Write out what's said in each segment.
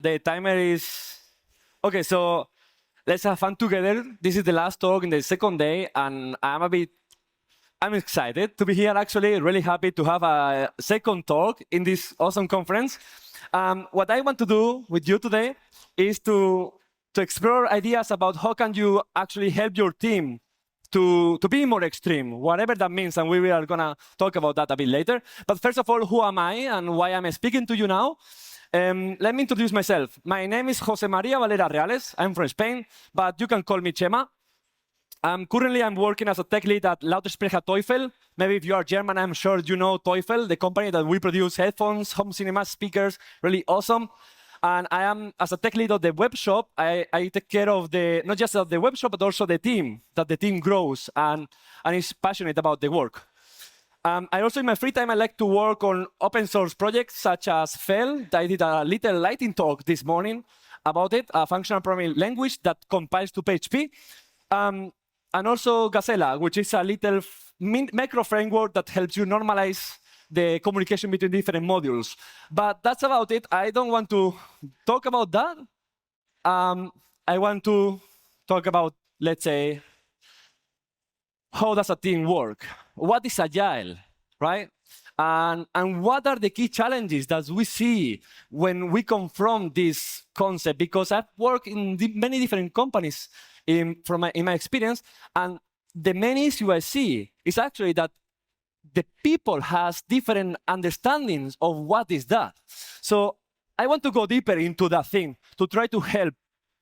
The timer is... Okay, so let's have fun together. This is the last talk in the second day, and I'm excited to be here, actually. Really happy to have a second talk in this awesome conference. What I want to do with you today is to explore ideas about how can you actually help your team to be more extreme, whatever that means, and we are going to talk about that a bit later. But first of all, who am I and why am I speaking to you now? Let me introduce myself. My name is José María Valera Reales. I'm from Spain, but you can call me Chema. Currently, I'm working as a tech lead at Lautsprecher Teufel. Maybe if you are German, I'm sure you know Teufel, the company that we produce headphones, home cinema speakers, really awesome. And I am, as a tech lead of the web shop, I take care of not just of the web shop, but also the team, that the team grows and is passionate about the work. I also, in my free time, I like to work on open source projects such as Fel. I did a little lightning talk this morning about it, a functional programming language that compiles to PHP. And also Gazella, which is a little macro framework that helps you normalize the communication between different modules. But that's about it. I don't want to talk about that. I want to talk about, let's say, how does a team work? What is Agile, right? And what are the key challenges that we see when we confront this concept? Because I've worked in many different companies in my experience, and the main issue I see is actually that the people has different understandings of what is that. So I want to go deeper into that thing to try to help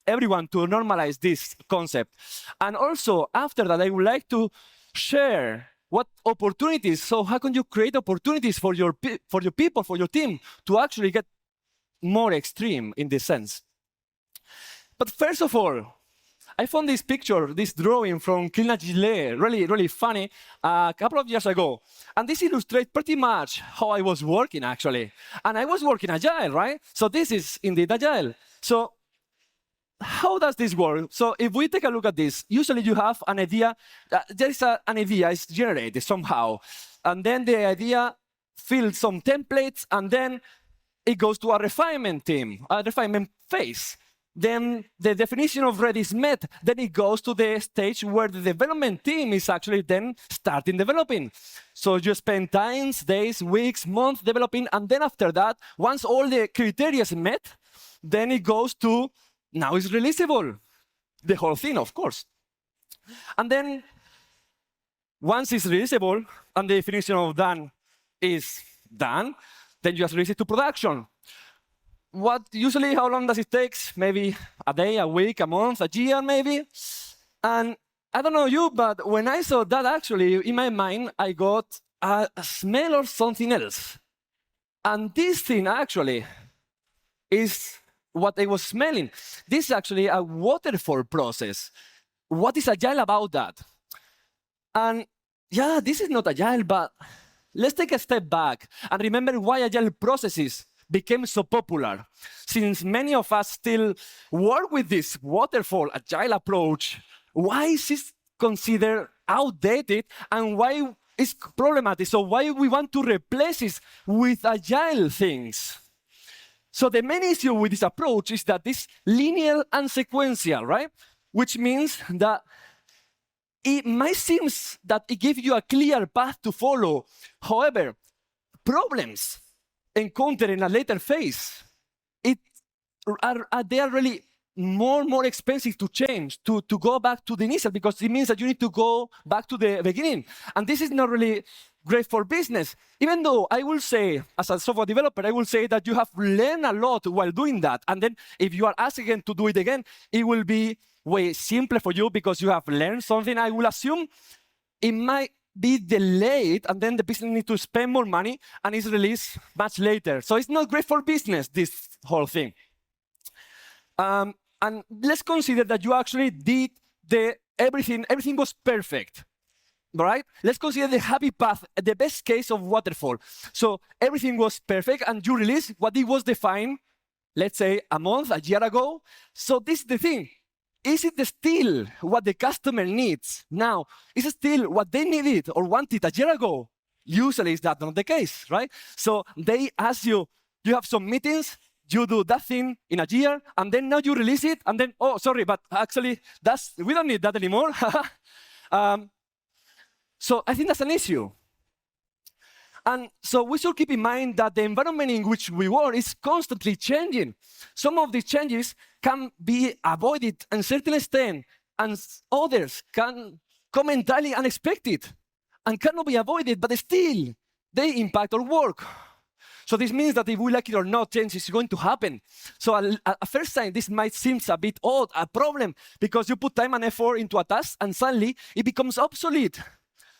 everyone to normalize this concept. And also, after that, I would like to share what opportunities, so how can you create opportunities for your people, for your team, to actually get more extreme in this sense. But first of all, I found this picture, this drawing from Agile, really, really funny, a couple of years ago. And this illustrates pretty much how I was working, actually. And I was working Agile, right? So this is indeed Agile. So how does this work? So if we take a look at this, usually you have an idea. There is an idea is generated somehow. And then the idea fills some templates, and then it goes to a refinement team, a refinement phase. Then the definition of ready is met. Then it goes to the stage where the development team is actually then starting developing. So you spend times, days, weeks, months developing, and then after that, once all the criteria is met, then it goes to, now it's releasable. The whole thing, of course. And then once it's releasable, and the definition of done is done, then you just release it to production. Usually, how long does it take? Maybe a day, a week, a month, a year, maybe? And I don't know you, but when I saw that, actually, in my mind, I got a smell of something else. And this thing, actually, is what I was smelling. This is actually a waterfall process. What is Agile about that? And yeah, this is not Agile, but let's take a step back and remember why Agile processes became so popular. Since many of us still work with this waterfall Agile approach, why is it considered outdated and why it's problematic? So why we want to replace it with Agile things? So the main issue with this approach is that it's linear and sequential, right? Which means that it might seem that it gives you a clear path to follow. However, problems encountered in a later phase, they are really more expensive to change, to go back to the initial, because it means that you need to go back to the beginning. And this is not really great for business. Even though I will say, as a software developer, I will say that you have learned a lot while doing that. And then if you are asked again to do it again, it will be way simpler for you because you have learned something. I will assume it might be delayed, and then the business needs to spend more money, and it's released much later. So it's not great for business, this whole thing. And let's consider that you actually did everything was perfect, right? Let's consider the happy path, the best case of waterfall. So everything was perfect, and you released what it was defined, let's say a month, a year ago. So this is the thing. Is it still what the customer needs now? Is it still what they needed or wanted a year ago? Usually, is that not the case, right? So they ask you, you have some meetings, you do that thing in a year, and then now you release it, and then, oh, sorry, but actually, we don't need that anymore. So I think that's an issue. And so we should keep in mind that the environment in which we work is constantly changing. Some of these changes can be avoided in certain extent, and others can come entirely unexpected and cannot be avoided, but still, they impact our work. So this means that if we like it or not, change is going to happen. So at first sight, this might seem a bit odd, a problem, because you put time and effort into a task, and suddenly it becomes obsolete.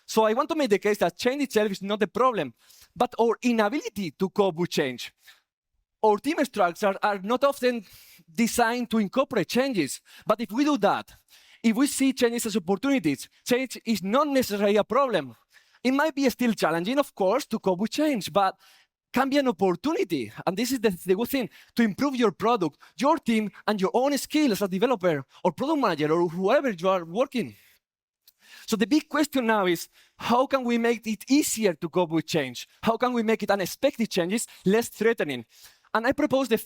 So I want to make the case that change itself is not the problem, but our inability to cope with change. Our team structures are not often designed to incorporate changes, but if we do that, if we see changes as opportunities, change is not necessarily a problem. It might be still challenging, of course, to cope with change, but can be an opportunity. And this is the good thing, to improve your product, your team, and your own skills as a developer or product manager or whoever you are working. So the big question now is, how can we make it easier to cope with change? How can we make it unexpected changes less threatening? And I propose the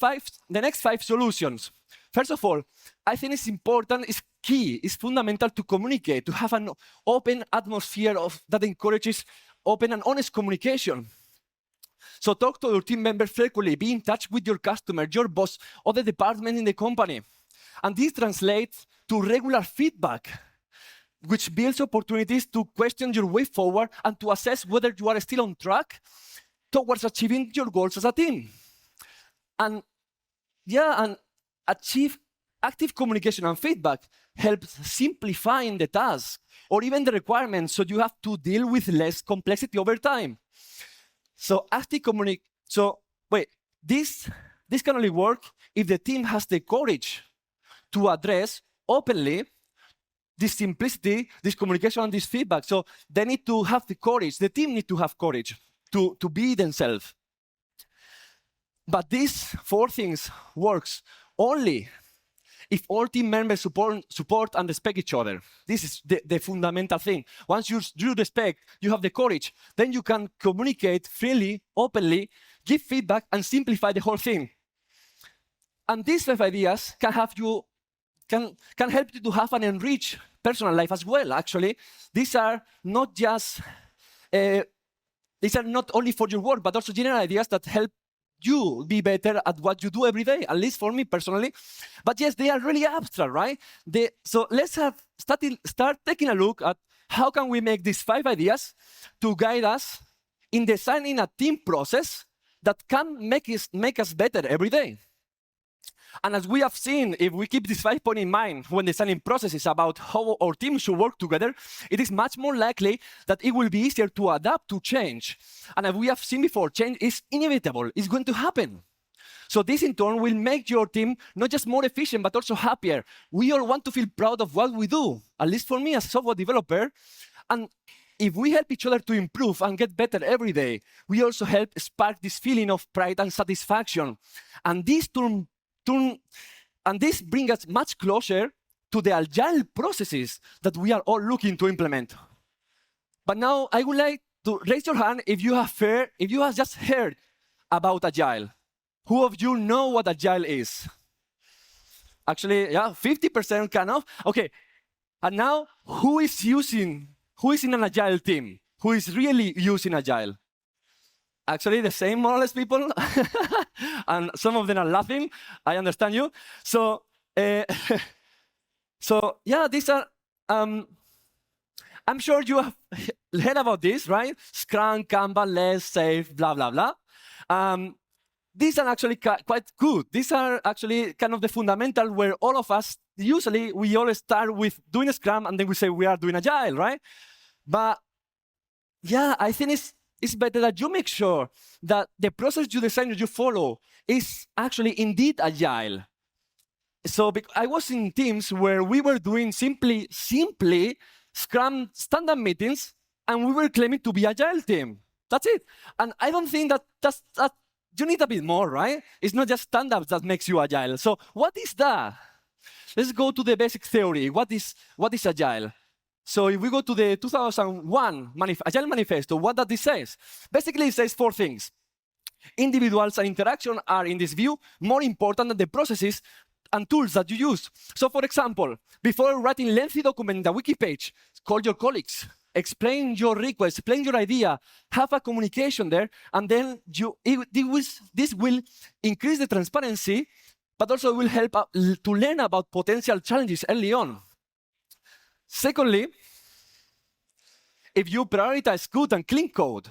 next 5 solutions. First of all, I think it's important, it's key, it's fundamental to communicate, to have an open atmosphere that encourages open and honest communication. So talk to your team members frequently, be in touch with your customer, your boss, other departments in the company. And this translates to regular feedback, which builds opportunities to question your way forward and to assess whether you are still on track towards achieving your goals as a team. And achieve active communication and feedback helps simplifying the task or even the requirements, so you have to deal with less complexity over time. So active communication. So wait, this can only work if the team has the courage to address openly this simplicity, this communication, and this feedback. So they need to have the courage, the team need to have courage to be themselves. But these 4 things works only if all team members support and respect each other. This is the fundamental thing. Once you respect, you have the courage, then you can communicate freely, openly, give feedback, and simplify the whole thing. And these 5 ideas can help you to have an enriched personal life as well, actually. These are not only for your work, but also general ideas that help you be better at what you do every day, at least for me personally. But yes, they are really abstract, right? So let's start taking a look at how can we make these 5 ideas to guide us in designing a team process that can make us better every day. And as we have seen, if we keep this 5 points in mind when designing processes about how our team should work together, it is much more likely that it will be easier to adapt to change. And as we have seen before, change is inevitable. It's going to happen. So this, in turn, will make your team not just more efficient, but also happier. We all want to feel proud of what we do, at least for me as a software developer. And if we help each other to improve and get better every day, we also help spark this feeling of pride and satisfaction. And this brings us much closer to the agile processes that we are all looking to implement. But now I would like to raise your hand if you have just heard about agile. Who of you know what agile is? Actually, yeah, 50% kind of. Okay, and now who is in an agile team? Who is really using agile? Actually, the same more or less people, and some of them are laughing. I understand you. So, yeah, these are. I'm sure you have heard about this, right? Scrum, Kanban, less, safe, blah blah blah. These are actually quite good. These are actually kind of the fundamental where all of us usually we always start with doing a Scrum and then we say we are doing agile, right? But yeah, I think it's better that you make sure that the process you design that you follow is actually indeed agile. So I was in teams where we were doing simply Scrum standard meetings, and we were claiming to be agile team. That's it. And I don't think that you need a bit more, right? It's not just standards that makes you agile. So what is that? Let's go to the basic theory. What is agile? So if we go to the 2001 Agile Manifesto, what does this say? Basically, it says 4 things. Individuals and interaction are, in this view, more important than the processes and tools that you use. So for example, before writing lengthy document in the wiki page, call your colleagues, explain your request, explain your idea, have a communication there, and then this will increase the transparency, but also will help to learn about potential challenges early on. Secondly, if you prioritize good and clean code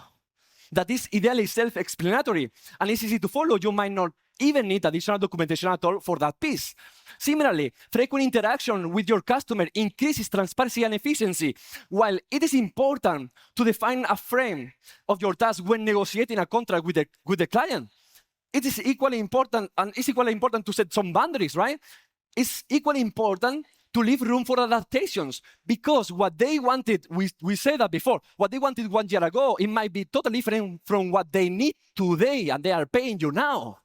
that is ideally self-explanatory and is easy to follow, you might not even need additional documentation at all for that piece. Similarly, frequent interaction with your customer increases transparency and efficiency. While it is important to define a frame of your task when negotiating a contract with the client, it is equally important, and it's equally important to set some boundaries, right? It's equally important to leave room for adaptations, because what they wanted, we said that before, what they wanted 1 year ago, it might be totally different from what they need today, and they are paying you now.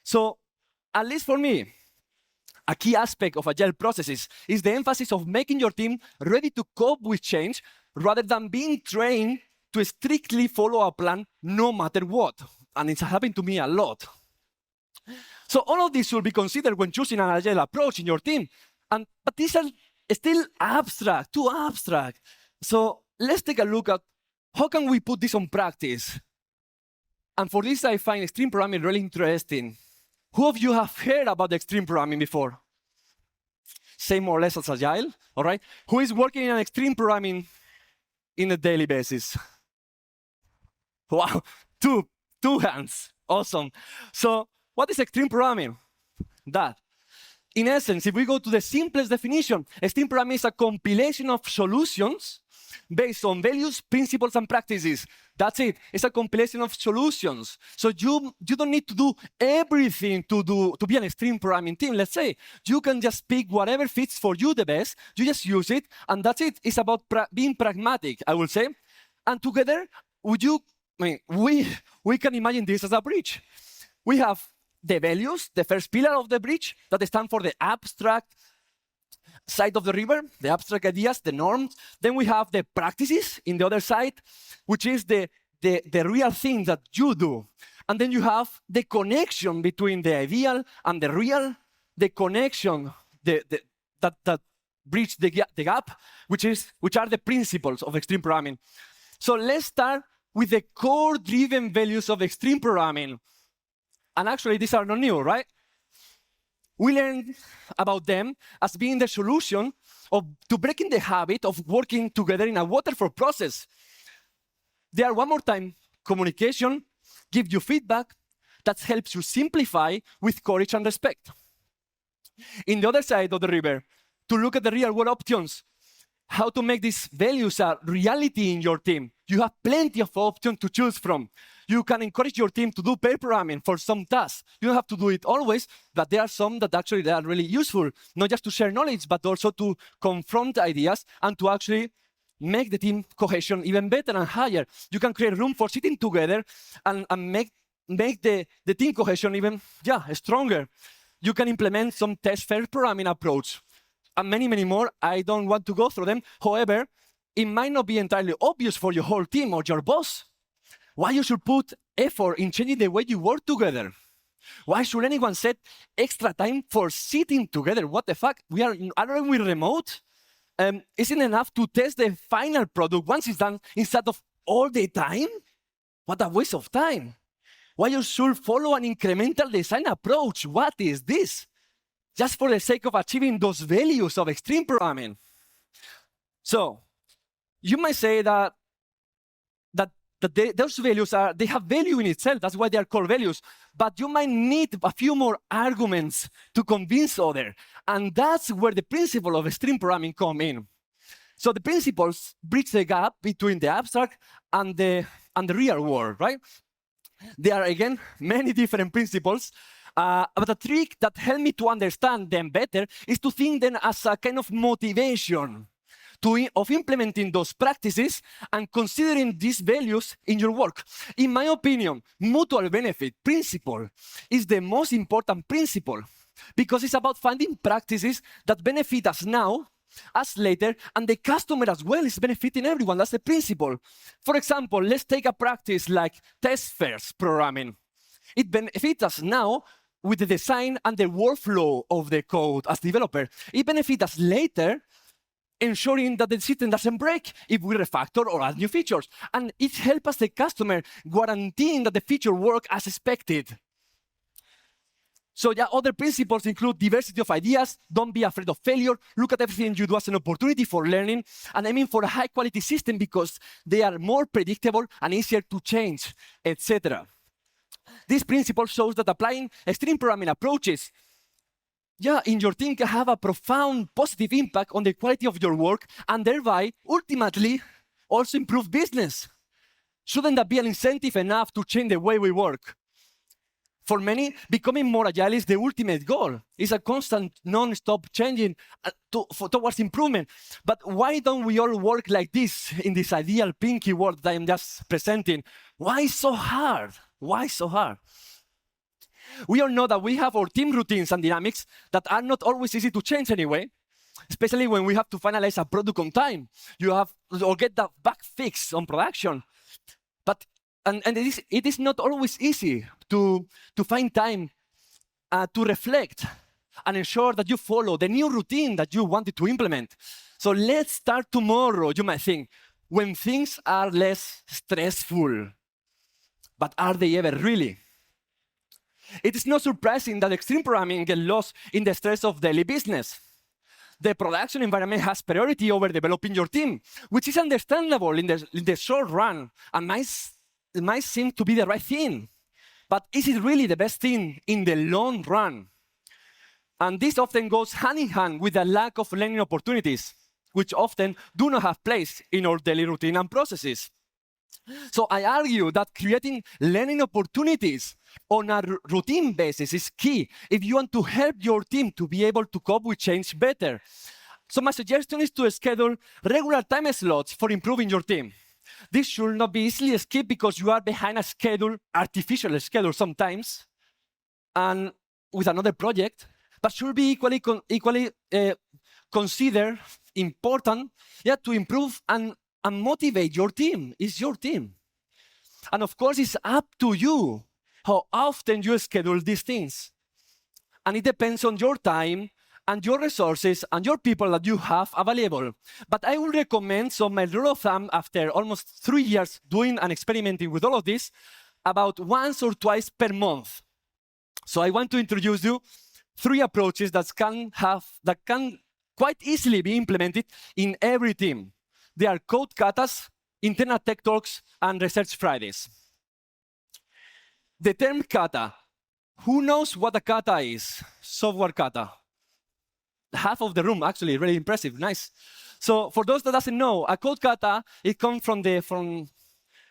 So, at least for me, a key aspect of Agile processes is the emphasis of making your team ready to cope with change rather than being trained to strictly follow a plan no matter what. And it's happened to me a lot. So all of this should be considered when choosing an Agile approach in your team. But these are still abstract, too abstract. So let's take a look at how can we put this on practice. And for this, I find extreme programming really interesting. Who of you have heard about extreme programming before? Same or less as Agile, all right? Who is working in extreme programming in a daily basis? Wow, two hands, awesome. So what is extreme programming? That. In essence, if we go to the simplest definition, extreme programming is a compilation of solutions based on values, principles, and practices. That's it. It's a compilation of solutions. So you don't need to do everything to be an extreme programming team. Let's say you can just pick whatever fits for you the best. You just use it, and that's it. It's about being pragmatic, I will say. And together, we can imagine this as a bridge. We have the values, the first pillar of the bridge, that stand for the abstract side of the river, the abstract ideas, the norms. Then we have the practices in the other side, which is the real thing that you do. And then you have the connection between the ideal and the real, the connection that bridge the gap, which are the principles of extreme programming. So let's start with the core-driven values of extreme programming. And actually, these are not new, right? We learned about them as being the solution to breaking the habit of working together in a waterfall process. They are, one more time, communication, give you feedback that helps you simplify with courage and respect. In the other side of the river, to look at the real-world options, how to make these values a reality in your team. You have plenty of options to choose from. You can encourage your team to do pair programming for some tasks. You don't have to do it always, but there are some that actually they are really useful, not just to share knowledge, but also to confront ideas and to actually make the team cohesion even better and higher. You can create room for sitting together and make the team cohesion even stronger. You can implement some test-first programming approach. And many, many more. I don't want to go through them. However, it might not be entirely obvious for your whole team or your boss why you should put effort in changing the way you work together. Why should anyone set extra time for sitting together? What the fuck? Aren't we remote? Isn't enough to test the final product once it's done instead of all the time? What a waste of time. Why you should follow an incremental design approach? What is this? Just for the sake of achieving those values of extreme programming. So, you might say that those values they have value in itself. That's why they are core values. But you might need a few more arguments to convince others. And that's where the principle of extreme programming come in. So the principles bridge the gap between the abstract and the real world, right? There are, again, many different principles. But a trick that helped me to understand them better is to think them as a kind of motivation of implementing those practices and considering these values in your work. In my opinion, mutual benefit principle is the most important principle because it's about finding practices that benefit us now, us later, and the customer as well is benefiting everyone. That's the principle. For example, let's take a practice like test-first programming. It benefits us now with the design and the workflow of the code as developer. It benefits us later, ensuring that the system doesn't break if we refactor or add new features. And it helps us, the customer, guaranteeing that the feature works as expected. So yeah, other principles include diversity of ideas, don't be afraid of failure, look at everything you do as an opportunity for learning, and aiming for a high-quality system because they are more predictable and easier to change, etc. This principle shows that applying extreme programming approaches in your team can have a profound positive impact on the quality of your work and thereby, ultimately, also improve business. Shouldn't that be an incentive enough to change the way we work? For many, becoming more agile is the ultimate goal. It's a constant, non-stop changing towards improvement. But why don't we all work like this in this ideal pinky world that I'm just presenting? Why so hard? Why so hard? We all know that we have our team routines and dynamics that are not always easy to change anyway, especially when we have to finalize a product on time. You have or get that bug fixed on production. But it is not always easy to find time to reflect and ensure that you follow the new routine that you wanted to implement. So let's start tomorrow, you might think, when things are less stressful. But are they ever really? It is not surprising that extreme programming gets lost in the stress of daily business. The production environment has priority over developing your team, which is understandable in the short run and might seem to be the right thing. But is it really the best thing in the long run? And this often goes hand in hand with a lack of learning opportunities, which often do not have place in our daily routine and processes. So I argue that creating learning opportunities on a routine basis is key if you want to help your team to be able to cope with change better. So my suggestion is to schedule regular time slots for improving your team. This should not be easily skipped because you are behind a schedule, artificial schedule sometimes, and with another project, but should be equally considered important to improve and motivate your team. It's your team. And of course, it's up to you how often you schedule these things. And it depends on your time and your resources and your people that you have available. But I would recommend, so my rule of thumb after almost 3 years doing and experimenting with all of this, about once or twice per month. So I want to introduce you 3 approaches that can quite easily be implemented in every team. They are code katas, internal tech talks, and research Fridays. The term kata. Who knows what a kata is? Software kata. Half of the room, actually, really impressive, nice. So for those that doesn't know, a code kata, it comes from the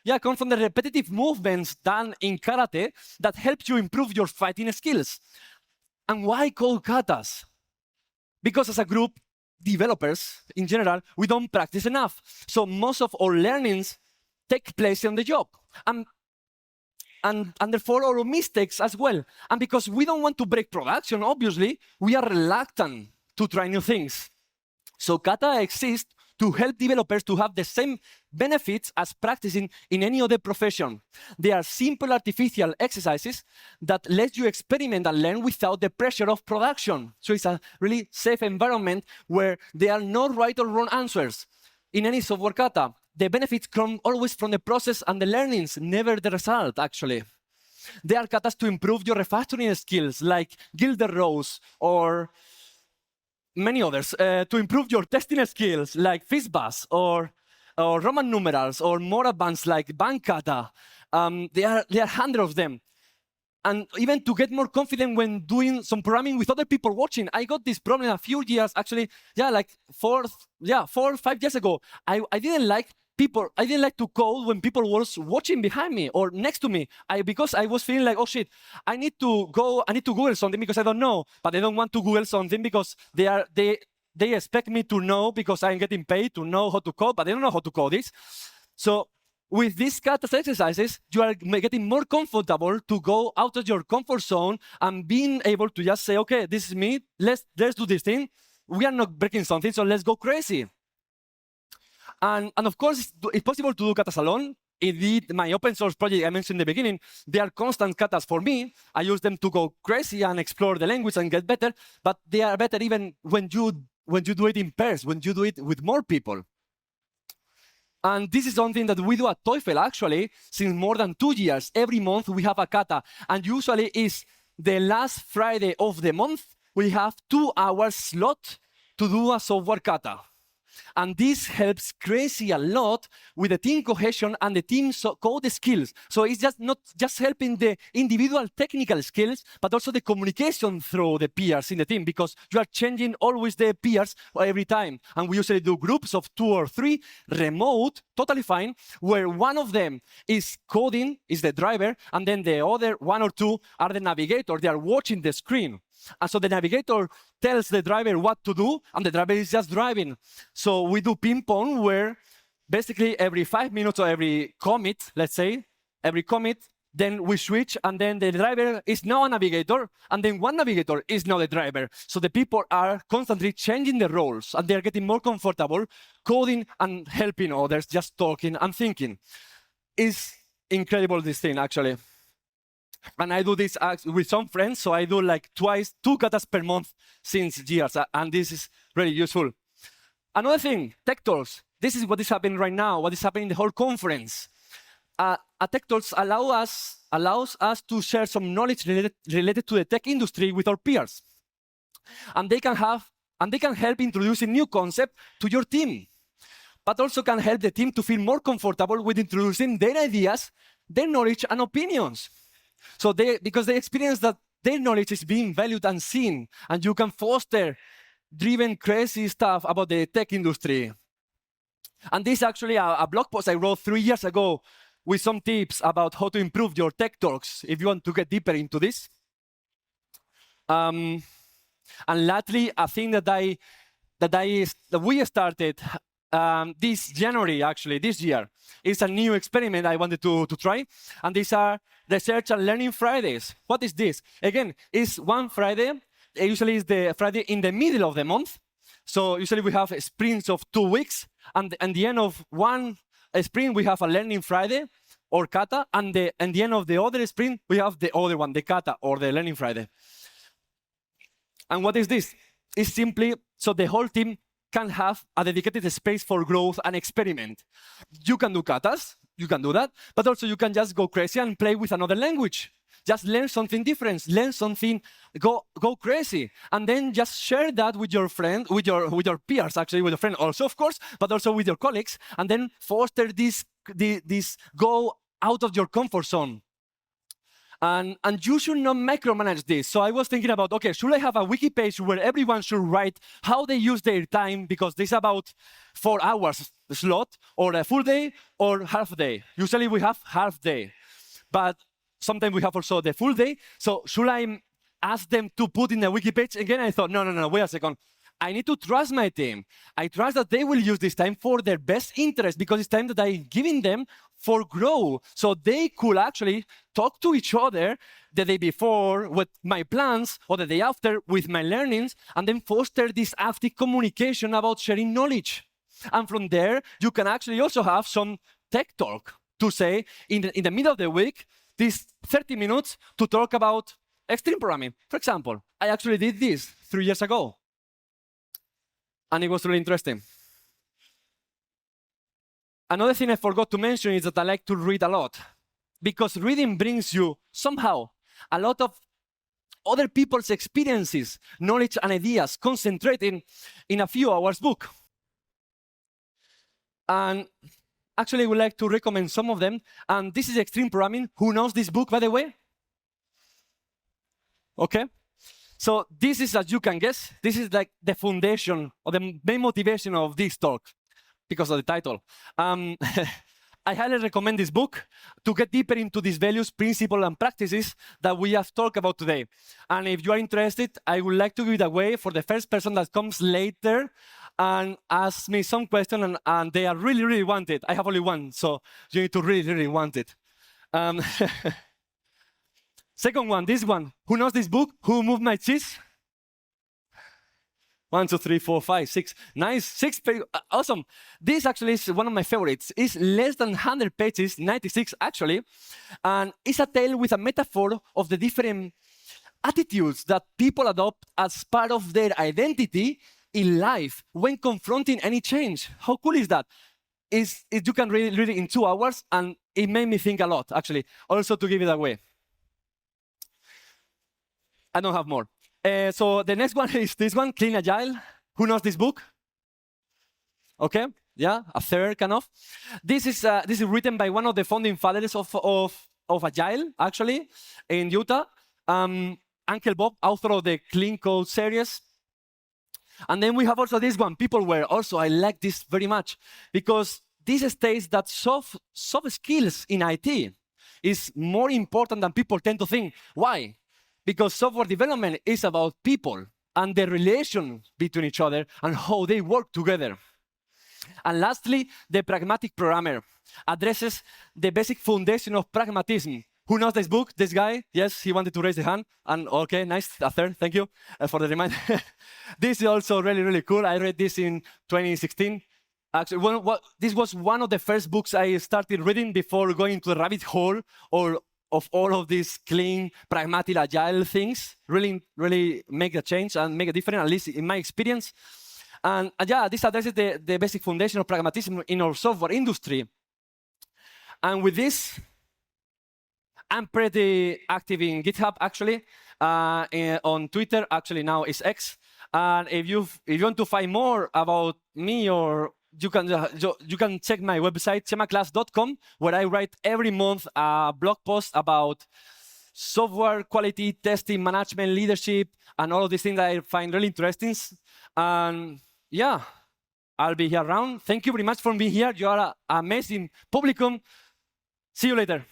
repetitive movements done in karate that help you improve your fighting skills. And why code katas? Because as a group, developers in general, we don't practice enough. So most of our learnings take place on the job. And therefore our mistakes as well. And because we don't want to break production, obviously, we are reluctant to try new things. So kata exists to help developers to have the same benefits as practicing in any other profession. They are simple artificial exercises that let you experiment and learn without the pressure of production. So it's a really safe environment where there are no right or wrong answers. In any software kata, the benefits come always from the process and the learnings, never the result, actually. There are katas to improve your refactoring skills, like Gilder Rose or many others, to improve your testing skills, like Fizzbuzz or Roman numerals, or more advanced, like Bank kata. There are hundreds of them. And even to get more confident when doing some programming with other people watching. I got this problem a few years, actually, like 4 or 5 years ago. I didn't like to code when people was watching behind me or next to me. Because I was feeling like, oh shit, I need to Google something because I don't know, but I don't want to Google something because they expect me to know because I'm getting paid to know how to code, but I don't know how to code this. So with these kata exercises, you are getting more comfortable to go out of your comfort zone and being able to just say, okay, this is me, let's do this thing. We are not breaking something, so let's go crazy. And of course, it's possible to do katas alone. indeed, my open source project I mentioned in the beginning, they are constant katas for me. I use them to go crazy and explore the language and get better, but they are better even when you do it in pairs, when you do it with more people. And this is something that we do at TOEFL, actually, since more than 2 years. Every month we have a kata, and usually is the last Friday of the month, we have 2 hours slot to do a software kata. And this helps crazy a lot with the team cohesion and the team code skills. So it's just not just helping the individual technical skills, but also the communication through the peers in the team, because you are changing always the peers every time. And we usually do groups of 2 or 3, remote, totally fine, where one of them is coding, is the driver, and then the other 1 or 2 are the navigator. They are watching the screen. And so the navigator tells the driver what to do, and the driver is just driving. So we do ping pong, where basically every 5 minutes or every commit, let's say, every commit, then we switch, and then the driver is now a navigator, and then one navigator is now the driver. So the people are constantly changing the roles, and they're getting more comfortable coding and helping others, just talking and thinking. It's incredible, this thing, actually. And I do this with some friends, so I do like 2 katas per month since years, and this is really useful. Another thing, Tech Talks. This is what is happening right now, what is happening in the whole conference. A Tech Talks allows us to share some knowledge related to the tech industry with our peers. And they can help introducing new concepts to your team, but also can help the team to feel more comfortable with introducing their ideas, their knowledge, and opinions. So because they experience that their knowledge is being valued and seen, and you can foster driven crazy stuff about the tech industry. And this is actually a blog post I wrote 3 years ago with some tips about how to improve your tech talks, if you want to get deeper into this. And lastly, a thing that we started this January, actually, this year, is a new experiment I wanted to try. And these are Research and Learning Fridays. What is this? Again, it's one Friday. It usually is the Friday in the middle of the month. So usually we have sprints of 2 weeks. And at the end of one sprint, we have a Learning Friday or kata. And at the end of the other sprint, we have the other one, the kata or the Learning Friday. And what is this? It's simply so the whole team can have a dedicated space for growth and experiment. You can do katas, you can do that, but also you can just go crazy and play with another language. Just learn something different, learn something, go crazy, and then just share that with your friend, with your peers, actually with your friend also, of course, but also with your colleagues, and then foster this go out of your comfort zone. And you should not micromanage this. So I was thinking about, okay, should I have a wiki page where everyone should write how they use their time, because this is about 4 hours slot, or a full day, or half day. Usually we have half day, but sometimes we have also the full day. So should I ask them to put in the wiki page? Again, I thought, no, wait a second. I need to trust my team. I trust that they will use this time for their best interest, because it's time that I'm giving them for growth. So they could actually talk to each other the day before with my plans, or the day after with my learnings, and then foster this active communication about sharing knowledge. And from there, you can actually also have some tech talk to say in the middle of the week, these 30 minutes to talk about extreme programming. For example, I actually did this 3 years ago. And it was really interesting. Another thing I forgot to mention is that I like to read a lot, because reading brings you somehow a lot of other people's experiences, knowledge, and ideas concentrated in a few hours book. And actually, I would like to recommend some of them. And this is Extreme Programming. Who knows this book, by the way? Okay. So this is, as you can guess, this is like the foundation or the main motivation of this talk, because of the title. I highly recommend this book to get deeper into these values, principles, and practices that we have talked about today. And if you are interested, I would like to give it away for the first person that comes later and asks me some question, and they are really, really wanted. I have only one, so you need to really, really want it. Second one, this one. Who knows this book? Who Moved My Cheese? 1, 2, 3, 4, 5, 6. Nice. 6 pages. Awesome. This actually is one of my favorites. It's less than 100 pages, 96 actually. And it's a tale with a metaphor of the different attitudes that people adopt as part of their identity in life when confronting any change. How cool is that? You can read it in 2 hours, and it made me think a lot, actually. Also, to give it away. I don't have more. So the next one is this one, Clean Agile. Who knows this book? Okay, yeah, a third kind of. This is written by one of the founding fathers of Agile, actually, in Utah. Uncle Bob, author of the Clean Code series. And then we have also this one, Peopleware. Also, I like this very much because this states that soft skills in IT is more important than people tend to think. Why? Because software development is about people and the relation between each other and how they work together. And lastly, the Pragmatic Programmer addresses the basic foundation of pragmatism. Who knows this book? This guy? Yes, he wanted to raise the hand. And okay, nice, a third, thank you for the reminder. This is also really, really cool. I read this in 2016. Actually, this was one of the first books I started reading before going into the rabbit hole of all of these clean, pragmatic, agile things. Really, really make a change and make a difference, at least in my experience. And yeah, this addresses the basic foundation of pragmatism in our software industry. And with this, I'm pretty active in GitHub, actually. On Twitter, actually now it's X. And if you want to find more about me, or you can check my website, Chemaclass.com, where I write every month a blog post about software quality, testing, management, leadership, and all of these things that I find really interesting. And yeah, I'll be here around. Thank you very much for being here. You are an amazing publicum. See you later.